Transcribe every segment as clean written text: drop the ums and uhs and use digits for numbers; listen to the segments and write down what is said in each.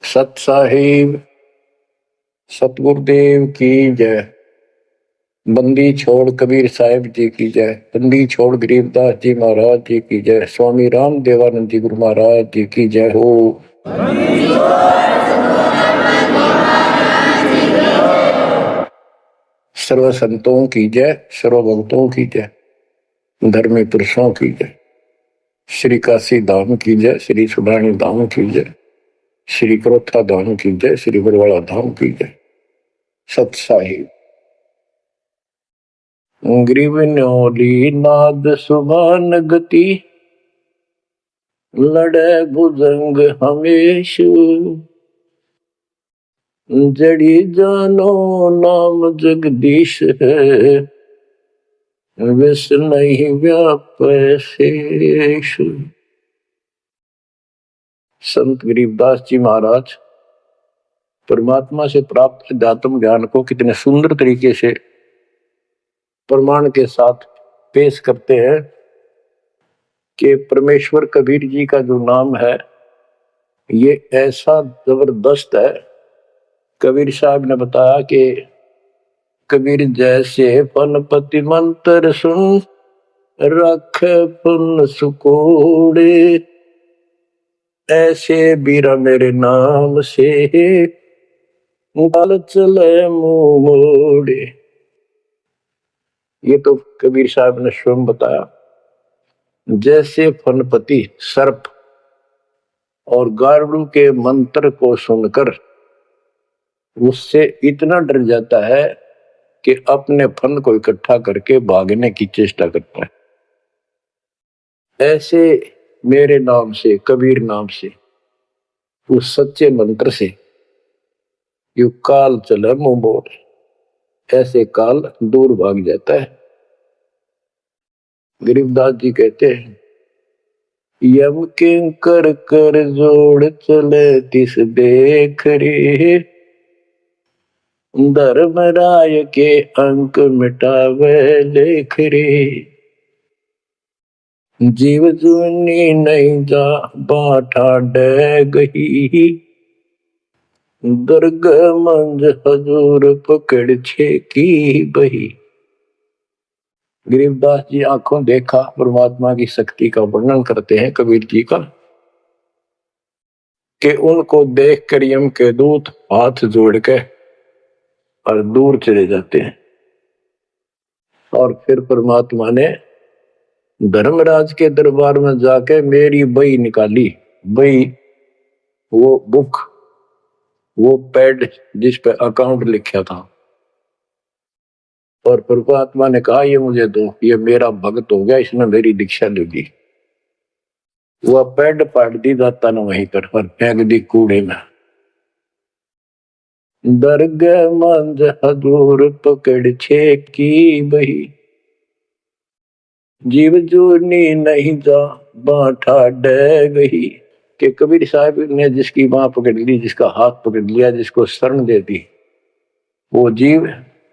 सत साहिब सतगुरुदेव की जय। बंदी छोड़ कबीर साहिब जी की जय। बंदी छोड़ गरीबदास जी महाराज जी की जय। स्वामी राम देवानंद जी गुरु महाराज जी की जय हो। सर्व संतों की जय, सर्व भक्तों की जय, धर्मी पुरुषों की जय। श्री काशी धाम की जय, श्री सुब्राणी धाम की जय, श्री क्रोथा धाम की जय, श्री बरवाड़ा धाम की जय। सत साहिब ग्रीवन्योली नाद सुभान गति, लड़े भुजंग हमेश, जड़ी जानो नाम जगदीश है, विष नहीं व्यापे शेष। संत गरीबदास जी महाराज परमात्मा से प्राप्त अध्यात्म ज्ञान को कितने सुंदर तरीके से प्रमाण के साथ पेश करते हैं कि परमेश्वर कबीर जी का जो नाम है ये ऐसा जबरदस्त है। कबीर साहब ने बताया कि कबीर जैसे फनपति मंत्र सुन, रख पुन सुकोड़े, ऐसे बीरा मेरे नाम से बाल चले मुंह मोड़े। ये तो कबीर साहब ने स्वयं बताया। जैसे फनपति सर्प और गारुड़ के मंत्र को सुनकर उससे इतना डर जाता है कि अपने फन को इकट्ठा करके भागने की चेष्टा करता है, ऐसे मेरे नाम से, कबीर नाम से, उस सच्चे मंत्र से यू काल चले मुंह मोड़, ऐसे काल दूर भाग जाता है। गरीबदास जी कहते हैं, यम किंकर कर जोड़ चले तिस देख रे, धर्मराय के अंक मिटावे लेख रे, जीव जूनी नहीं जा बाठा डे गही, दर्ग मंज हजूर पकड़ छे की बही। गरीबदास जी आंखों देखा परमात्मा की शक्ति का वर्णन करते हैं कबीर जी का, कि उनको देख कर यम के दूत हाथ जोड़ के और दूर चले जाते हैं। और फिर परमात्मा ने धर्मराज के दरबार में जाके मेरी बही निकाली। बही वो बुक, वो पैड जिस पे अकाउंट लिखा था, और परमात्मा ने कहा ये मुझे दो, ये मेरा भक्त हो गया, इसने मेरी दीक्षा ले ली। वह पैड पाट दी दाता ने वहीं पर और फेंक दी कूड़े में। दर्ग मंज हजूर पकड़ छे की बही, जीव जूनी नहीं जा बाठा डे गही। कि कबीर साहब ने जिसकी बाह पकड़ ली, जिसका हाथ पकड़ लिया, जिसको शरण दे दी, वो जीव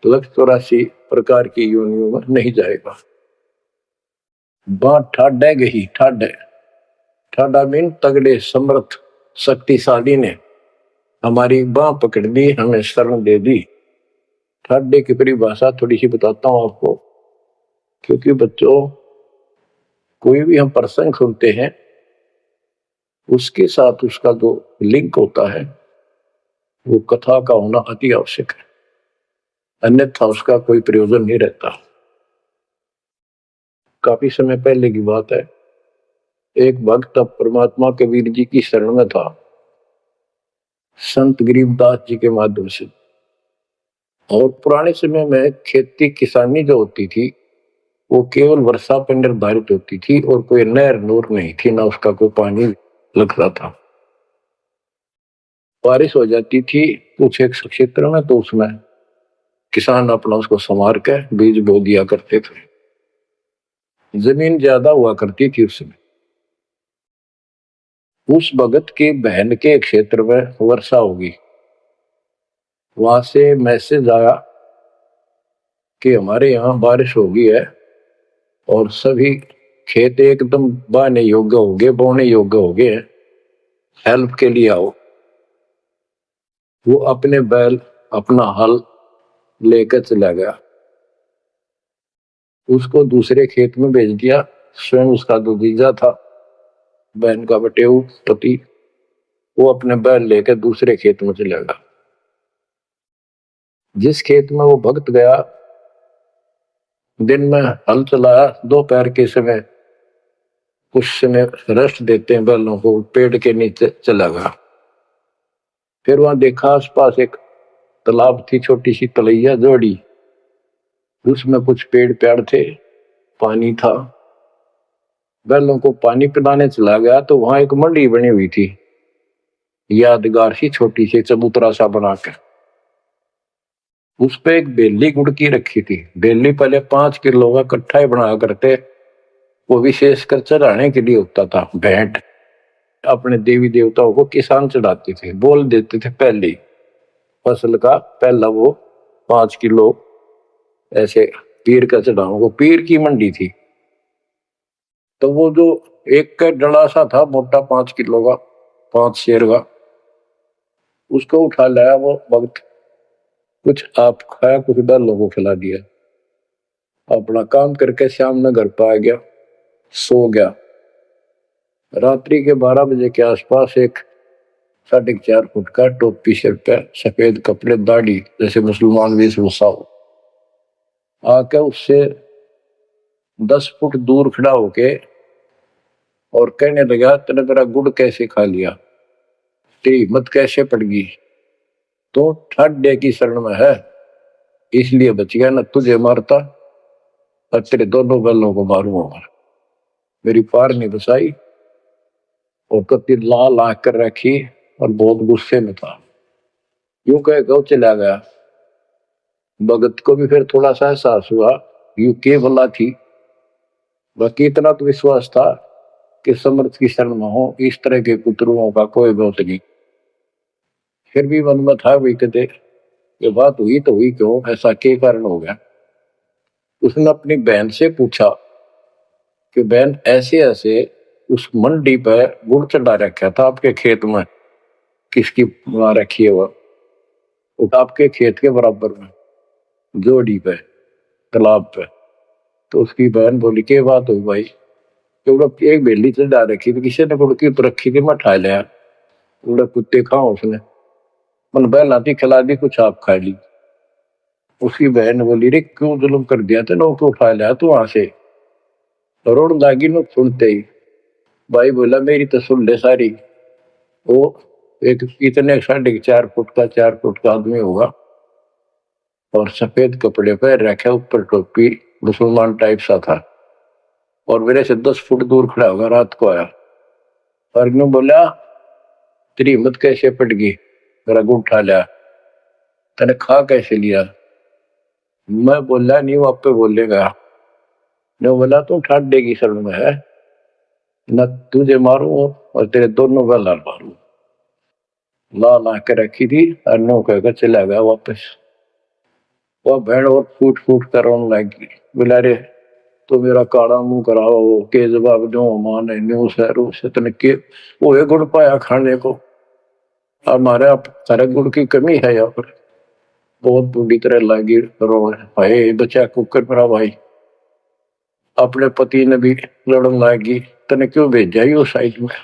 184 प्रकार की योनियों में नहीं जाएगा। बाह ठाडे गही, ठाडे ठाडा मीन तगड़े, समर्थ, शक्तिशाली ने हमारी बाह पकड़ दी, हमें शरण दे दी। ठाडे की परिभाषा थोड़ी सी बताता हूं आपको, क्योंकि बच्चों कोई भी हम प्रसंग सुनते हैं उसके साथ उसका जो लिंक होता है वो कथा का होना अति आवश्यक है, अन्यथा उसका कोई प्रयोजन नहीं रहता। काफी समय पहले की बात है, एक भक्त अब परमात्मा कबीर जी की शरण में था, संत गरीबदास जी के माध्यम से। और पुराने समय में खेती किसानी जो होती थी वो केवल वर्षा पर निर्धारित होती थी और कोई नहर नूर नहीं थी, ना उसका कोई पानी लगता था। बारिश हो जाती थी कुछ एक क्षेत्र में तो उसमें किसान अपना उसको संवार के बीज बो दिया करते थे। जमीन ज्यादा हुआ करती थी उसमें। उस भगत की बहन के क्षेत्र में वर्षा होगी, वहां से मैसेज आया कि हमारे यहाँ बारिश हो गई है और सभी खेत एकदम बाने योग्य हो गए, बोने योग्य हो गए, हेल्प के लिए आओ। वो अपने बैल अपना हल लेकर चला गया, उसको दूसरे खेत में भेज दिया। स्वयं उसका भतीजा था, बहन का बटेऊ पति, वो अपने बैल लेकर दूसरे खेत में चला गया। जिस खेत में वो भक्त गया, दिन में हल चलाया, दोपहर के समय कुछ समय रेस्ट देते हैं बैलों को, पेड़ के नीचे चला गया। फिर वहां देखा आसपास एक तालाब थी, छोटी सी तलैया जोड़ी, उसमें कुछ पेड़ पेड़ थे, पानी था। बैलों को पानी पिलाने चला गया तो वहां एक मंडी बनी हुई थी, यादगार सी छोटी सी चबूतरा सा बनाकर। उस पे एक बेली गुड़की रखी थी। बेली पहले 5 किलो का कट्ठा ही बना करते, वो विशेषकर चढ़ाने के लिए होता था। भेंट अपने देवी देवताओं को किसान चढ़ाते थे, बोल देते थे पहले फसल का पहला वो 5 किलो ऐसे पीर का चढ़ाओ। पीर की मंडी थी। तो वो जो एक का डला सा था मोटा 5 किलो का, 5 शेर का, उसको उठा लाया वो भक्त। कुछ आप खाया, कुछ बैलों को खिला दिया, अपना काम करके शाम में घर पर आ गया, सो गया। रात्रि के 12 बजे के आसपास एक 4.5 फुट का, टोपी सिर पे, सफेद कपड़े, दाढ़ी, जैसे मुसलमान वेशभूषा हो, आके उससे 10 फुट दूर खड़ा होके और कहने लगा, तेने मेरा गुड़ कैसे खा लिया, तेरी हिम्मत कैसे पड़ गई, तो ठाड्डे की शरण में है इसलिए बच गया, न तुझे मारता और तेरे दोनों बैलों को मारूंगा। मेरी पार नहीं बसाई और कति लाल आंख कर रखी और बहुत गुस्से में था। यूं कह गौ चला गया। भगत को भी फिर थोड़ा सा एहसास हुआ यू के भला थी, बाकी इतना तो विश्वास था कि समर्थ की शरण में हो, इस तरह के कुतरुओं का कोई बहुत नहीं। फिर भी मन में था वही कहते, ये बात हुई तो हुई क्यों, ऐसा क्या कारण हो गया। उसने अपनी बहन से पूछा कि बहन ऐसे ऐसे उस मंडी पर गुड़ चढ़ा रखा था आपके खेत में, किसकी वहां रखी है वो आपके खेत के बराबर में जोड़ी पे, तालाब पे। तो उसकी बहन बोली के बात हुई भाई, क्योंकि एक बेली चढ़ा रखी थी, किसी ने गुड़की तो रखी थी, मैं ठा लिया, उड़ा कुत्ते खाओ उसने, मन बहन आती खिला दी, कुछ आप खा ली। उसकी बहन ने बोली रे क्यों जुल्म कर दिया तेने, को उठा लिया तू वहां से, रोड लागी न सुनते ही। भाई बोला मेरी तो सुन ले सारी। वो एक इतने 4.5 फुट का, 4 फुट का आदमी होगा और सफेद कपड़े पहन रखे, ऊपर टोपी, मुसलमान टाइप सा था, और मेरे से 10 फुट दूर खड़ा होगा। रात को आया और बोला तेरी हिम्मत कैसे पट गई, मेरा गुड़ उठा लिया, तेने खा कैसे लिया। मैं बोला नहीं, वो आप पे बोलेगा। ने बोला तू ठाड्डे की शरण में है, न तुझे मारू और तेरे दोनों गल मारू। ला ला के रखी थी और नो कहकर चला गया वापस। वो भेड़ और फूट फूट कर रोने लगी, बोला रे तो मेरा काला मुंह कराओ के जवाब दो, माने न्यू शहरों से तने के वो एक गुड़ पाया खाने को, हमारे आप सारे गुड़ की कमी है यहाँ पर। बहुत बुरी तरह लगी रो, भाई बचा कुकर मेरा भाई। अपने पति ने भी लड़न लगी, तने क्यों भेजा ही उस साइड में,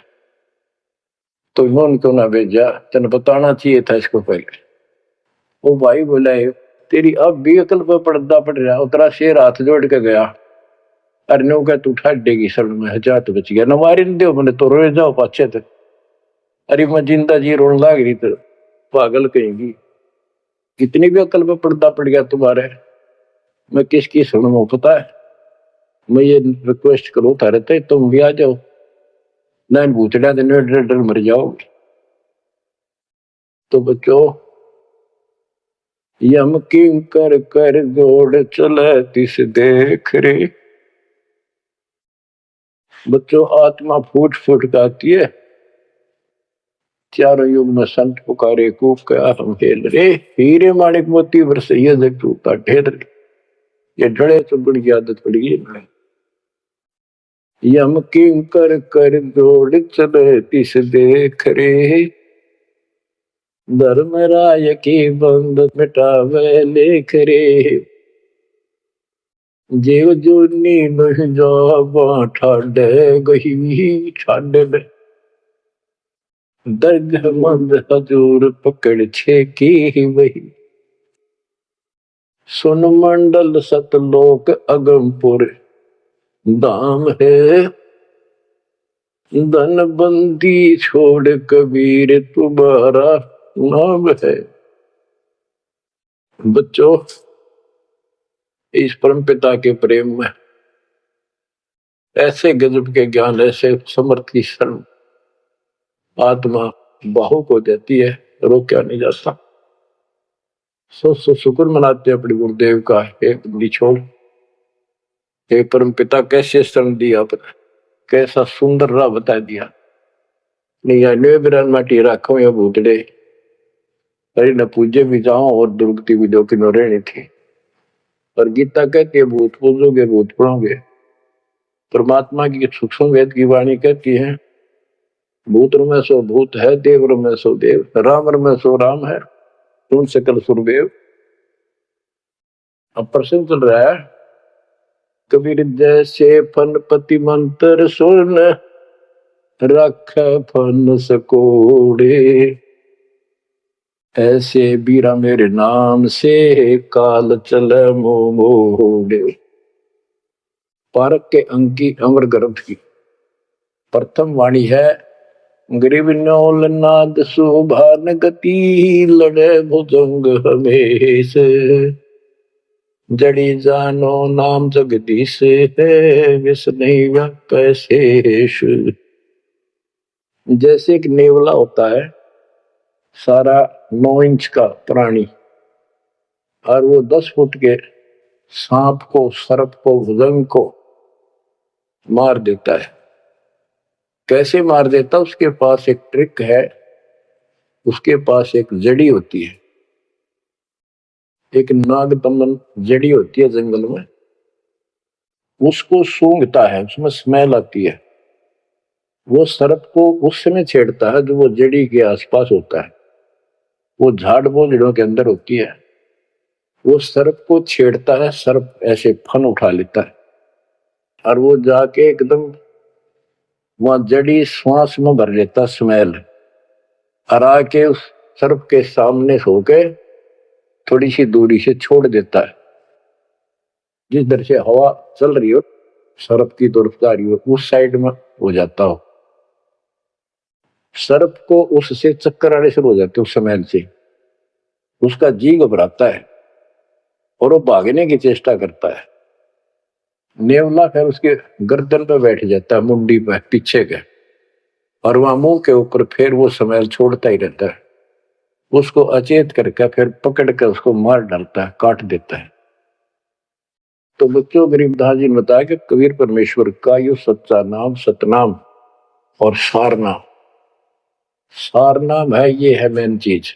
तो इन्होंने क्यों ना भेजा, तेने बताना चाहिए था इसको पहले। वो भाई बोला तेरी अब भी अकल पर पर्दा पड़ रहा, उतरा शेर हाथ जोड़ के गया, अरे नो क्या तू ठाडेगी शरण में है, जा तो बच गया, न मारी न दो मैंने तो रोए जाओ पाछे थे। अरे मैं जिंदा जी रोने लाग रही तो पागल कहेंगी, कितनी भी अकल पे पर्दा पड़ गया तुम्हारे, मैं किसकी शरण में पता है। मैं ये रिक्वेस्ट करूं तारे थे तुम भी आ जाओ, ना भूतड़ा दिन डर डर मर जाओगे। तो बच्चों यम किं कर कर दौड़ चले तिस देख रे। बच्चों आत्मा फूट फूट गाती है, चारों युग में संत पुकारे कूक क्या हम खेल रे, हीरे माणिक मोती बरसैया जग टूटा ढेर रे। ये डड़े चुगण की आदत पड़ गई। यम किं कर कर दौड़ चले तिस देख रे, धर्म राय की बंद मिटावे लेख रे, जेव जोनी नहीं जा ठाडे गही ठाडे में दर्ग मंद हजूर पकड़ छे की वही, सुन मंडल सतलोक अगमपुर धाम है, धन बंदी छोड़ कबीर तुम्हारा नाम है। बच्चों, इस परम पिता के प्रेम में ऐसे गजब के ज्ञान, ऐसे समर्थ की शरण आत्मा बाहुक हो जाती है, रोका नहीं जा सकता। सो शुक्र मनाते अपने गुरुदेव का, एक निछोड़ हे परम पिता कैसे शरण दिया, कैसा सुंदर राह बता दिया। नहीं बिरान माटी राखो या भूतड़े, अरे न पूजे भी जाओ और दुर्गति भी दो कि न रहनी थी। और गीता कहती है भूत पूजोगे भूत पढ़ोगे। परमात्मा की सूक्ष्म वेद की वाणी कहती है भूत में सो भूत है, देव में सो देव, राम में सो राम है, तुम सकल सुरदेव। अब प्रश्न चल रहा है, कबीर जैसे फनपति मंत्र सुन रख फन सकोड़े, ऐसे बीरा मेरे नाम से काल चल मोड़े। पारक के अंकी अमर ग्रंथ की प्रथम वाणी है, गरीब नौल नाद सुभान गति, लड़े भुजंग हमेश, जड़ी जानो नाम जगदीश है, विष नहीं व्यापै शेष। जैसे एक नेवला होता है सारा 9 इंच का प्राणी, और वो 10 फुट के सांप को, सर्प को, भुजंग को मार देता है। कैसे मार देता? उसके पास एक ट्रिक है, उसके पास एक जड़ी होती है, एक नागदमन जड़ी होती है जंगल में, उसको सूंघता है, उसमें स्मेल आती है। वो सर्प को उस समय छेड़ता है जो वो जड़ी के आसपास होता है, वो झाड़ बोझड़ों के अंदर होती है। वो सर्प को छेड़ता है, सर्प ऐसे फन उठा लेता है और वो जाके एकदम वहां जड़ी श्वास में भर लेता स्मेल, और आके उस सर्प के सामने सो के थोड़ी सी दूरी से छोड़ देता है। जिस दर से हवा चल रही हो, सर्प की तरफ जा रही हो, उस साइड में हो जाता हो। सर्प को उससे चक्कर आने शुरू हो जाते उस स्मेल से, उसका जी घबराता है और वो भागने की चेष्टा करता है। नेवला फिर उसके गर्दन पे बैठ जाता है, मुंडी पे पीछे के, और वहां मुंह के ऊपर फिर वो स्मेल छोड़ता ही रहता है। उसको अचेत करके फिर पकड़ कर उसको मार डालता है, काट देता है। तो बच्चों, गरीबदास जी ने बताया कि कबीर परमेश्वर का यो सच्चा नाम सतनाम और सारनाम। सारनाम है, ये है मेन चीज।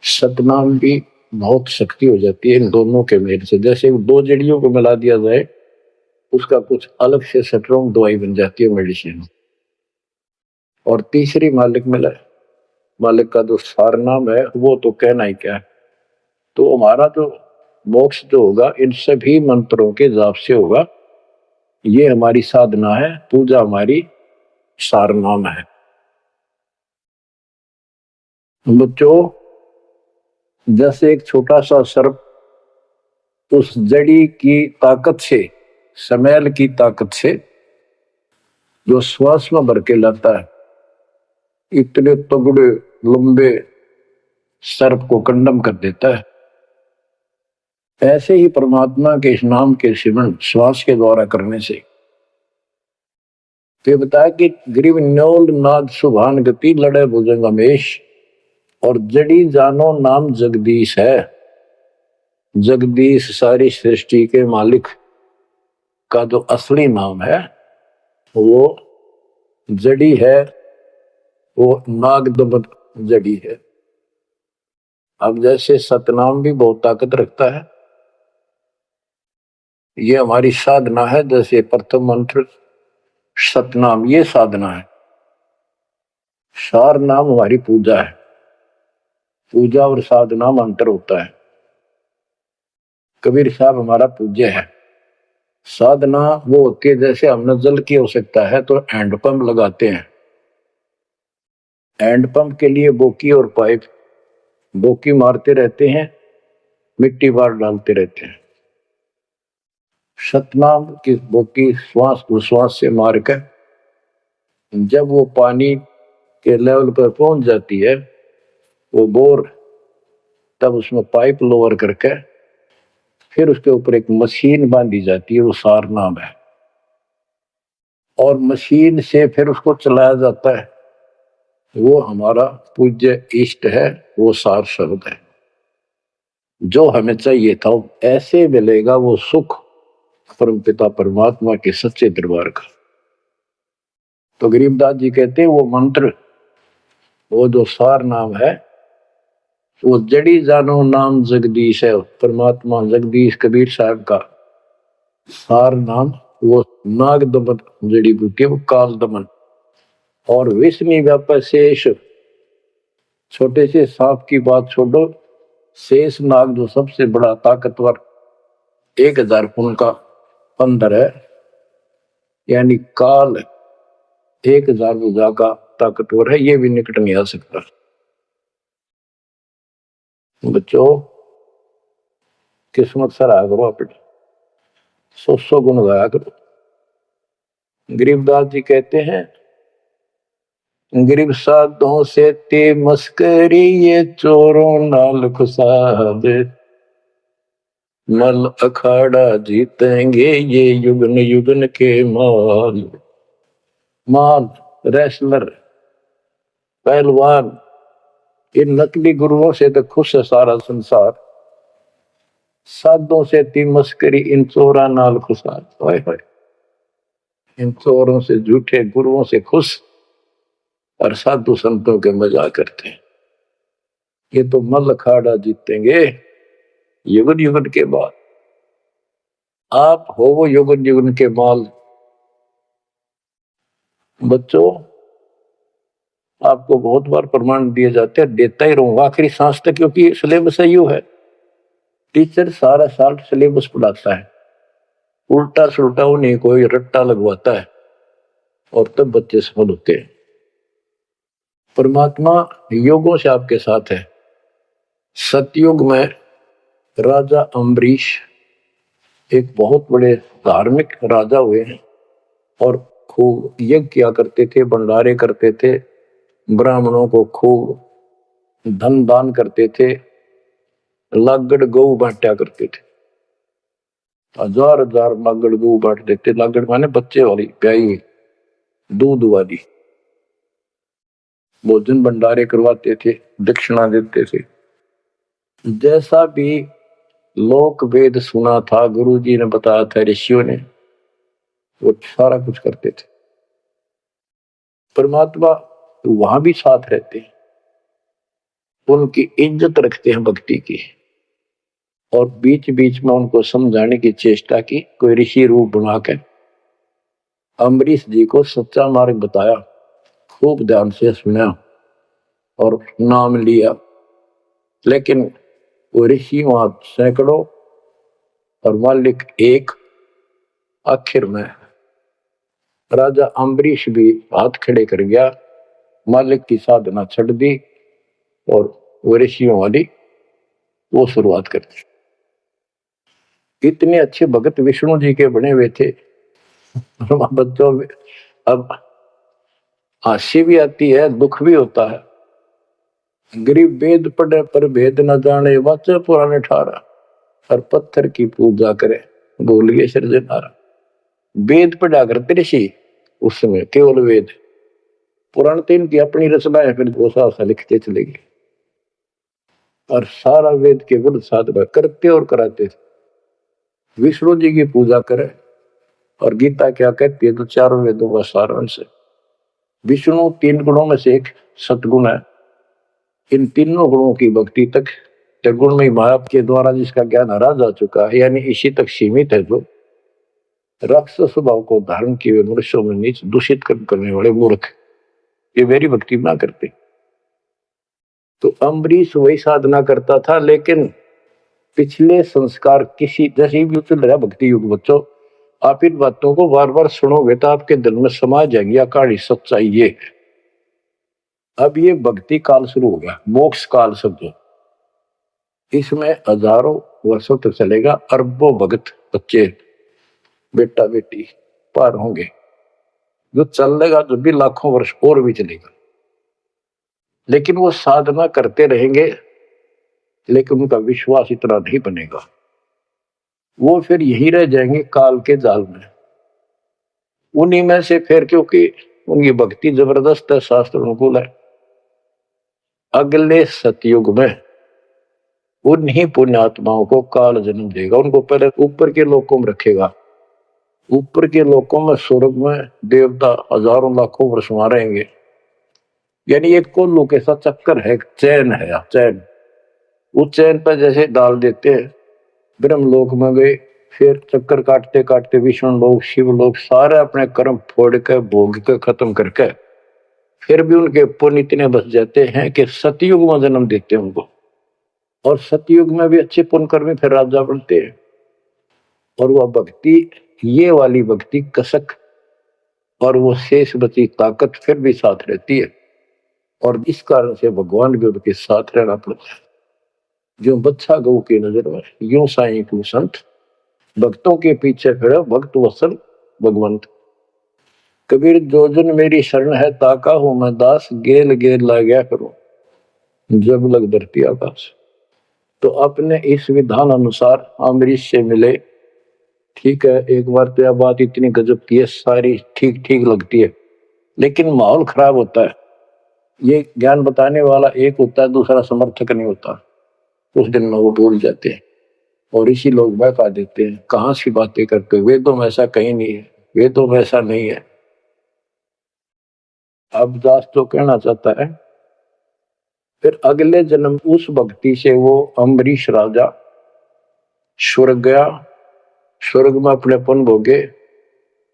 सतनाम भी बहुत शक्ति हो जाती है इन दोनों के मेल से। जैसे 2 जड़ियों को मिला दिया जाए, उसका कुछ अलग से स्ट्रॉन्ग दवाई बन जाती है, मेडिसिन। और तीसरी मालिक मिला, मालिक का जो सारनाम है वो तो कहना ही क्या है। तो हमारा जो मोक्ष जो होगा इन सभी मंत्रों के जाप से होगा। ये हमारी साधना है, पूजा हमारी सारनाम है। बच्चों, जैसे एक छोटा सा सर्प उस जड़ी की ताकत से, स्मेल की ताकत से जो श्वास में भर के लाता है, इतने तगड़े लंबे सर्प को कंडम कर देता है, ऐसे ही परमात्मा के इस नाम के सिमरन श्वास के द्वारा करने से। तो बताया कि ग्रीव न्योल नाद सुभान गति, लड़े भुजंग हमेश, और जड़ी जानो नाम जगदीश है। जगदीश सारी सृष्टि के मालिक का जो असली नाम है वो जड़ी है, वो नागदमन जड़ी है। अब जैसे सतनाम भी बहुत ताकत रखता है, ये हमारी साधना है। जैसे प्रथम मंत्र सतनाम, ये साधना है। सार नाम हमारी पूजा है। पूजा और साधना में अंतर होता है। कबीर साहब हमारा पूज्य है। साधना वो होती है जैसे हमने जल की आवश्यकता है तो हैंडपंप लगाते हैं। हैंडपंप के लिए बोकी और पाइप, बोकी मारते रहते हैं, मिट्टी बाहर डालते रहते हैं। सतनाम की बोकी श्वास उश्वास से मारकर जब वो पानी के लेवल पर पहुंच जाती है, वो बोर, तब उसमें पाइप लोअर करके फिर उसके ऊपर एक मशीन बांधी जाती है, वो सार नाम है, और मशीन से फिर उसको चलाया जाता है। वो हमारा पूज्य इष्ट है, वो सार शब्द है। जो हमें चाहिए था ऐसे मिलेगा वो सुख परमपिता परमात्मा के सच्चे दरबार का। तो गरीबदास जी कहते हैं वो मंत्र, वो जो सार नाम है, वो जड़ी जानो नाम जगदीश है। परमात्मा जगदीश कबीर साहब का सार नाम वो नाग दमन जड़ी बूटी, वो काल दमन। और विष्णु व्यापक शेष, छोटे से सांप की बात छोड़ो, शेष नाग जो सबसे बड़ा ताकतवर 1000 फुट का अंदर है, यानी काल 1000 भुजा का ताकतवर है, ये भी निकट नहीं आ सकता। बच्चों किस्मत सराहा करो अपनी, 100 गुण गाया करो। गरीबदास जी कहते हैं, गरीब साधों से ते मस्करी, ये चोरों नाल खुसाद, मल अखाड़ा जीतेंगे ये युगन युगन के माल। माल, रेसलर, पहलवान, इन नकली गुरुओं से तो खुश है सारा संसार, साधों से ती मस्करी, इन चोरा नाल खुसाद। हाय हाय, इन चोरों से, झूठे गुरुओं से खुश और साधु संतों के मजाक करते हैं। ये तो मल अखाड़ा जीतेंगे युगन युगन के बाद। आप हो वो युगन युगन के माल। बच्चों आपको बहुत बार प्रमाण दिए जाते हैं, देता ही रहूंगा आखिरी सांस तक, क्योंकि सिलेबस यू है। टीचर सारा साल सिलेबस पढ़ाता है, उल्टा सुल्टा उन्हें कोई रट्टा लगवाता है और तब बच्चे सफल होते हैं। परमात्मा योगों से आपके साथ है। सतयुग में राजा अम्बरीश एक बहुत बड़े धार्मिक राजा हुए हैं और खूब यज्ञ किया करते थे, भंडारे करते थे, ब्राह्मणों को खूब धन दान करते थे, लागड़ गऊ बांटा करते थे, 1000 लागड़ गऊ बांट देते। लागड़ माने बच्चे वाली, गाय, दूध वाली। भोजन भंडारे करवाते थे, दक्षिणा देते थे। जैसा भी लोक वेद सुना था, गुरु जी ने बताया था, ऋषियों ने, वो सारा कुछ करते थे। परमात्मा वहां भी साथ रहते हैं, उनकी इज्जत रखते हैं भक्ति की, और बीच बीच में उनको समझाने की चेष्टा की। कोई ऋषि रूप बनाकर अम्बरीश जी को सच्चा मार्ग बताया, खूब ध्यान से सुना और नाम लिया। लेकिन वो ऋषि वहां सैकड़ों और मालिक एक। आखिर में राजा अम्बरीश भी हाथ खड़े कर गया, मालिक की साधना छड़ दी और वो ऋषियों वाली वो शुरुआत कर दी। इतने अच्छे भगत विष्णु जी के बने हुए थे। बच्चों में अब हंसी भी आती है, दुख भी होता है। गरीब वेद पढ़े पर भेद न जाने, वाचे पुराने ठारा, और पत्थर की पूजा करे बोलिए सृजनारा। वेद पढ़ा करते ऋषि उस समय, केवल वेद, पुराण तो इनकी अपनी रचनाएं, फिर वो सा लिखते चले गए और सारा वेद के विरुद्ध साधना करते और कराते थे। विष्णु जी की पूजा करे, और गीता क्या कहती है, तो चारों वेदों का सारांश है। विष्णु 3 गुणों में से एक सतगुण है। इन तीनों गुणों की भक्ति तक त्रिगुण में माया के द्वारा जिसका ज्ञान हरा जा चुका है, यानी इसी तक सीमित है। जो राक्षस स्वभाव को धारण किए हुए मनुष्यों में नीच दूषित कर्म करने वाले मूर्ख, ये मेरी भक्ति ना करते। तो अम्बरीश वही साधना करता था, लेकिन पिछले संस्कार किसी जैसे भी चल रहा भक्ति युग बच्चों, आप इन बातों को बार बार सुनोगे तो आपके दिल में समा जाएगी कहानी सच्चाई ये है। अब ये भक्ति काल शुरू हो गया, मोक्ष काल समझो, इसमें हजारों वर्षों तक चलेगा, अरबों भगत बच्चे बेटा बेटी पार होंगे, जो चलेगा जो भी लाखों वर्ष और भी चलेगा, लेकिन वो साधना करते रहेंगे, लेकिन उनका विश्वास इतना नहीं बनेगा, वो फिर यही रह जाएंगे काल के जाल में। उन्हीं में से फिर, क्योंकि उनकी भक्ति जबरदस्त है, शास्त्र अनुकूल है, अगले सतयुग में उन्हीं पुण्यात्माओं को काल जन्म देगा, उनको पहले ऊपर के लोकों में रखेगा, ऊपर के लोकों में स्वर्ग में देवता हजारों लाखों वर्ष वहां रहेंगे, यानी एक कोल्लू के साथ चक्कर है, चैन है, चैन, उस चैन पर जैसे डाल देते हैं, ब्रह्मलोक में गए, फिर चक्कर काटते काटते विष्णु लोक शिव लोक सारे अपने कर्म फोड़ के भोग के खत्म करके फिर भी उनके पुण्य इतने बच जाते हैं कि सतयुग में जन्म देते हैं उनको, और सतयुग में भी अच्छे पुण्य कर्मी फिर राजा बनते हैं, और वह भक्ति, ये वाली भक्ति कसक और वो शेष बची ताकत फिर भी साथ रहती है, और इस कारण से भगवान भी उनके साथ रहना पड़ता है। जो बच्चा गौ की नजर में, यूं साईं को संत भक्तों के पीछे फिर भक्त वसल भगवंत। कबीर जो जन मेरी शरण है ताका हूं मैं दास, गेल गेल ला गया करूं जब लग धरती आकाश। तो अपने इस विधान अनुसार अम्बरीश से मिले, ठीक है, एक बार तो यह बात इतनी गजब की है, सारी ठीक ठीक लगती है, लेकिन माहौल खराब होता है। ये ज्ञान बताने वाला एक होता है, दूसरा समर्थक नहीं होता, उस दिन में वो भूल जाते हैं और इसी लोग बहका देते हैं, कहां सी बातें करते हो, वेदों में ऐसा कहीं नहीं है, वेदों में ऐसा नहीं है। अब दास तो कहना चाहता है, फिर अगले जन्म उस भक्ति से वो अम्बरीश राजा स्वर्ग गया, स्वर्ग में अपनेपन भोगे,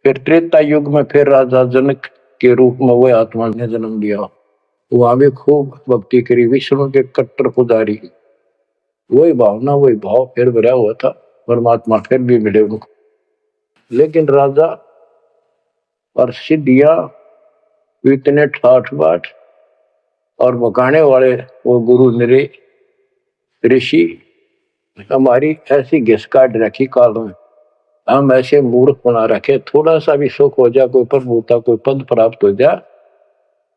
फिर त्रेता युग में फिर राजा जनक के रूप में वह आत्मा ने जन्म लिया, वहां भी खूब भक्ति करी, विष्णु के कट्टर पुजारी, वही भावना वही भाव फिर भरा हुआ था, परमात्मा फिर भी मिले उनको। लेकिन राजा और सिद्धियां इतने ठाठ बाट और बकाने वाले वो गुरु निरे ऋषि हमारी ऐसी घिस काट रखी काल में, हम ऐसे मूर्ख बना रखे, थोड़ा सा भी सुख हो जाए, कोई प्रभुता कोई पद प्राप्त हो जाए,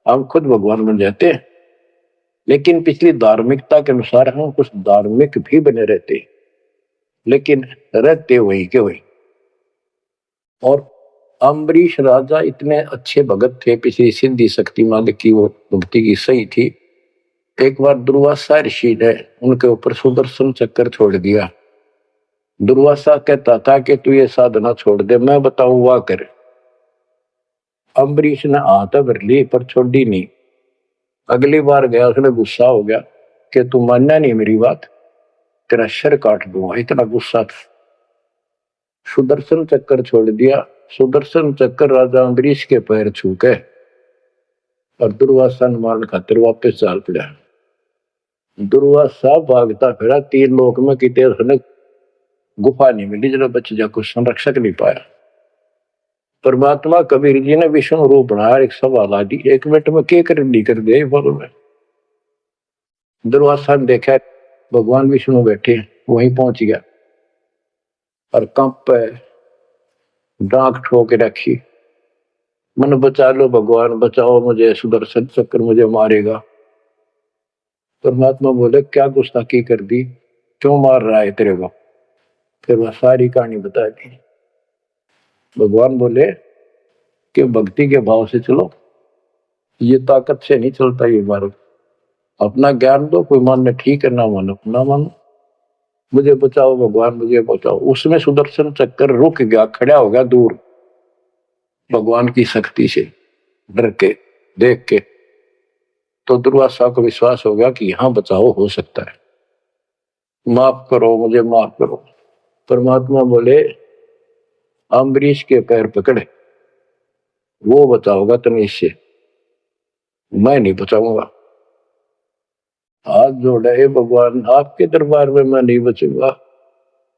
हम खुद भगवान बन जाते हैं। लेकिन पिछली धार्मिकता के अनुसार हम कुछ धार्मिक भी बने रहते, लेकिन रहते वही के वही। और अम्बरीश राजा इतने अच्छे भगत थे, पिछली सिद्धि शक्ति मालिक की वो भक्ति की सही थी। एक बार दुर्वासा ऋषि ने उनके ऊपर सुदर्शन चक्कर छोड़ दिया। दुर्वासा कहता था कि तू ये साधना छोड़ दे, मैं बताऊं वाह कर। अम्बरीश ने हाथ भर ली पर छोड़ी नहीं। अगली बार गया, उसने गुस्सा हो गया कि तू मानना नहीं मेरी बात, तेरा सिर काट दूंगा, इतना गुस्सा था। सुदर्शन चक्कर छोड़ दिया। सुदर्शन चक्कर राजा अम्बरीश के पैर छू के और दुर्वासा ने मारने खातिर वापस चाल पड़ा। दुर्वासा भागता फिरा, तीन लोक में कितने उसने गुफा नहीं मिली जरा बच जा, कुछ संरक्षक नहीं पाया। परमात्मा कबीर जी ने विष्णु रूप बनाया, एक सवाल आ दी, एक मिनट में क्या कर दे बोलो में। दुर्वासा ने देखा भगवान विष्णु बैठे, वहीं पहुंच गया और कंप पे डांक ठोक रखी, मन बचा लो भगवान, बचाओ मुझे, सुदर्शन चक्कर मुझे मारेगा। परमात्मा बोले क्या गुस्ताखी कर दी, क्यों मार रहा है तेरे को। फिर वह सारी कहानी बता दी। भगवान बोले कि भक्ति के भाव से चलो, ये ताकत से नहीं चलता ये मार्ग, अपना ज्ञान दो, कोई मानने ठीक है, ना मानो ना मानो, मुझे बचाओ भगवान मुझे बचाओ। उसमें सुदर्शन चक्कर रुक गया, खड़ा हो गया दूर, भगवान की शक्ति से डर के देख के। तो दुर्वासा को विश्वास हो गया कि यहां बचाओ हो सकता है, माफ करो मुझे, माफ करो। परमात्मा बोले अम्बरीश के पैर पकड़े, वो बचाओगा तुम्हें, इससे मैं नहीं बचाऊंगा। हाथ जोड़ा, हे भगवान आपके दरबार में मैं नहीं बचूंगा,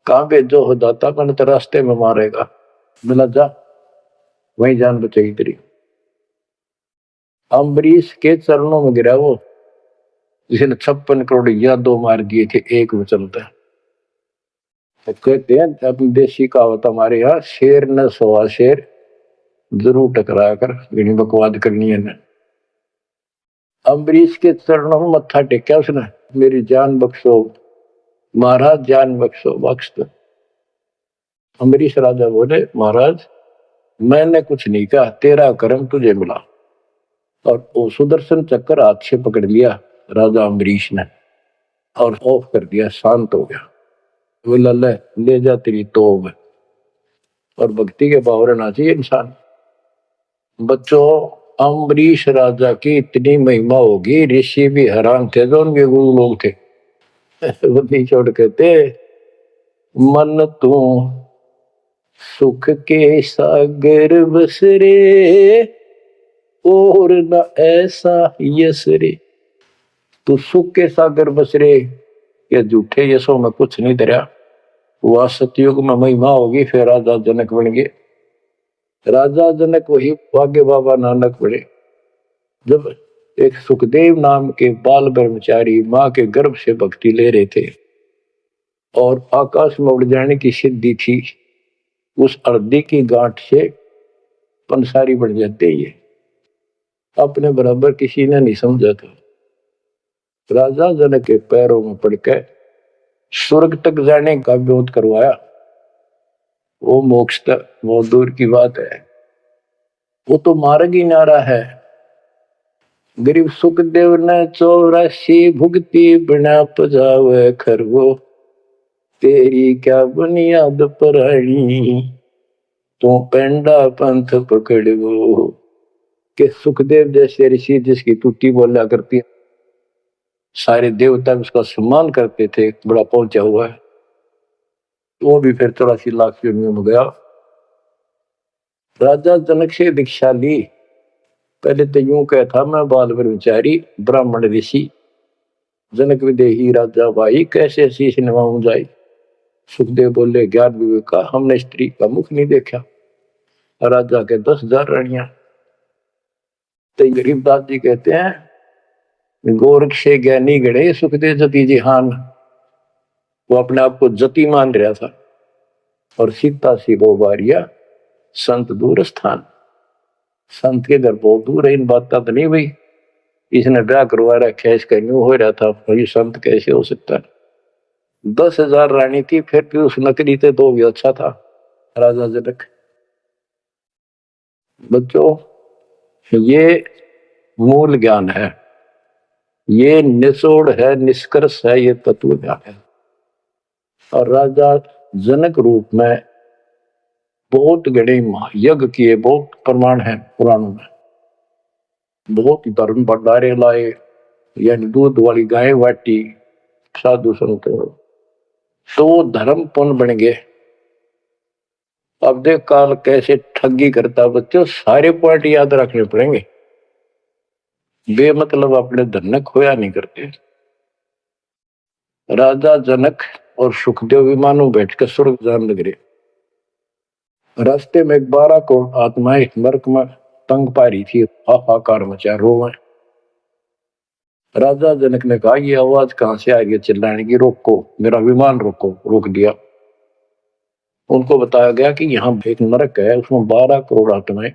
कहाँ भेजो हो दाता, मैंने तो रास्ते में मारेगा। मिला जा, वही जान बचेगी तेरी। अम्बरीश के चरणों में गिरा वो, जिसने 56 करोड़ यादव मार दिए थे एक में चलता है। तो कहते हैं अपनी देशी कहावत हमारे यहाँ, शेर न सोआ शेर जरूर टकरा कर, घनी बकवाद करनी है ना। अम्बरीश के चरणों में मत्था टेका उसने, मेरी जान बख्शो महाराज, जान बख्शो, बख्श दो। अम्बरीश राजा बोले, महाराज मैंने कुछ नहीं कहा, तेरा कर्म तुझे मिला। और वो सुदर्शन चक्कर हाथ से पकड़ लिया राजा अम्बरीश ने और ऑफ कर दिया, शांत हो गया। बोला ले जा तेरी तोब। और भक्ति के भाव रहना चाहिए इंसान। बच्चों, अम्बरीश राजा की इतनी महिमा होगी, ऋषि भी हैरान थे जो उनके गुरु लोग थे। बुद्धि छोड़ कहते, मन तू सुख के सागर बस रे, और न ऐसा यस रे। तू सुख के सागर बस रे, ये झूठे यशों में कुछ नहीं धरा। वह सतयुग में महिमा होगी, फिर राजा जनक बन गए। राजा जनक वही भाग्य बाबा नानक बने। जब एक सुखदेव नाम के बाल ब्रह्मचारी माँ के गर्भ से भक्ति ले रहे थे और आकाश में उड़ जाने की सिद्धि थी, उस अर्धी की गांठ से पंसारी बन जाते ये, अपने बराबर किसी ने नहीं समझा था। राजा जनक के पैरों में पड़कर स्वर्ग तक जाने का विरोध करवाया। वो मोक्ष तक बहुत दूर की बात है, वो तो मार्ग ही नारा है। गरीब सुखदेव ने 84 भुगती बिना पजावे खरगो, तेरी क्या बुनियाद परानी, तो पेंडा पंथ पकड़ो। के सुखदेव जैसे ऋषि जिसकी टूटी बोला करती है, सारे देवता उसका सम्मान करते थे, बड़ा पहुंचा हुआ है। वो भी फिर 84 लाख योनियों में गया। राजा जनक से दीक्षा ली। पहले तो यूं कहा था, मैं बाल ब्रह्मचारी ब्राह्मण ऋषि, जनक विदेही राजा भाई, कैसे शीश नवाऊं जाए। सुखदेव बोले, ज्ञान विवेक का, हमने स्त्री का मुख नहीं देखा। राजा के 10,000 रानियां। तो गरीबदास जी कहते हैं, गोरख से ज्ञानी गणे सुखदेव जति जिहान। वो अपने आप को जति मान रहा था। और सीता सी वो बारिया संत दूर स्थान, संत के घर बहुत दूर है। इन बात तो नहीं भाई इसने ब्याह करवा रखा है, इसका न्यू हो रहा था, भाई संत कैसे हो सकता है। 10,000 रानी थी, फिर भी उस नकली थे तो भी अच्छा था राजा जनक। बच्चों, ये मूल ज्ञान है, ये निचोड़ है, निष्कर्ष है, ये तत्व ज्ञान है। और राजा जनक रूप में बहुत गणे यज्ञ किए, बहुत प्रमाण है पुराणों में। बहुत धर्म भंडारे लाए, यानी दूध वाली गाय बाटी साधु संत, तो धर्म पुण्य बन गए। अब देख काल कैसे ठगी करता बच्चों, सारे पॉइंट याद रखने पड़ेंगे। बेमतलब अपने धन खोया नहीं करते। राजा जनक और सुखदेव विमानों बैठकर स्वर्ग जान लग रहे। रास्ते में 12 करोड़ आत्माएं नरक में तंग पा रही थी, हाहाकार मचा रोवे। राजा जनक ने कहा, ये आवाज कहां से आ रही है चिल्लाने की, रोको मेरा विमान रोको। रोक दिया। उनको बताया गया कि यहाँ एक नरक है, उसमें 12 करोड़ आत्माएं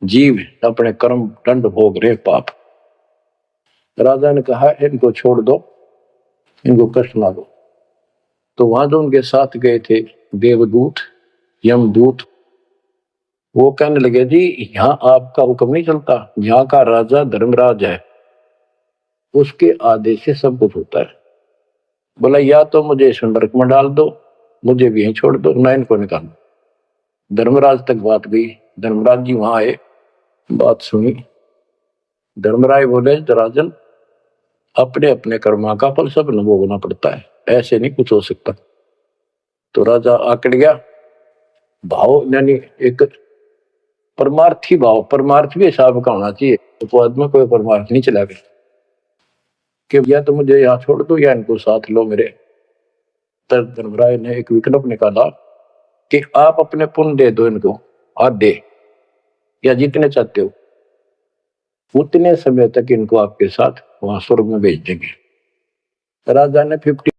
जीव अपने कर्म दंड भोग रहे, पाप। राजा ने कहा, इनको छोड़ दो, इनको कष्ट ना दो। तो वहां जो उनके साथ गए थे देवदूत यमदूत, वो कहने लगे, जी यहाँ आपका हुक्म नहीं चलता, यहाँ का राजा धर्मराज है, उसके आदेश से सब कुछ होता है। बोला, या तो मुझे इस नरक में डाल दो, मुझे भी यहीं छोड़ दो, मैं इनको निकाल। धर्मराज तक बात गई। धर्मराज जी वहां आए, बात सुनी। धर्मराज बोले, राजन अपने अपने कर्मा का फल सब न भोगना पड़ता है, ऐसे नहीं कुछ हो सकता। तो राजा आकड़ गया। भाव यानी एक परमार्थी भाव, परमार्थ भी हिसाब का होना चाहिए, उपवाद में कोई परमार्थ नहीं चला गया। कि या तो मुझे यहाँ छोड़ दो या इनको साथ लो मेरे। तब धर्मराय ने एक विकल्प निकाला कि आप अपने पुण्य दे दो इनको, आधे या जितने चाहते हो, उतने समय तक इनको आपके साथ वहां स्वर्ग में भेज देंगे। राजा ने 50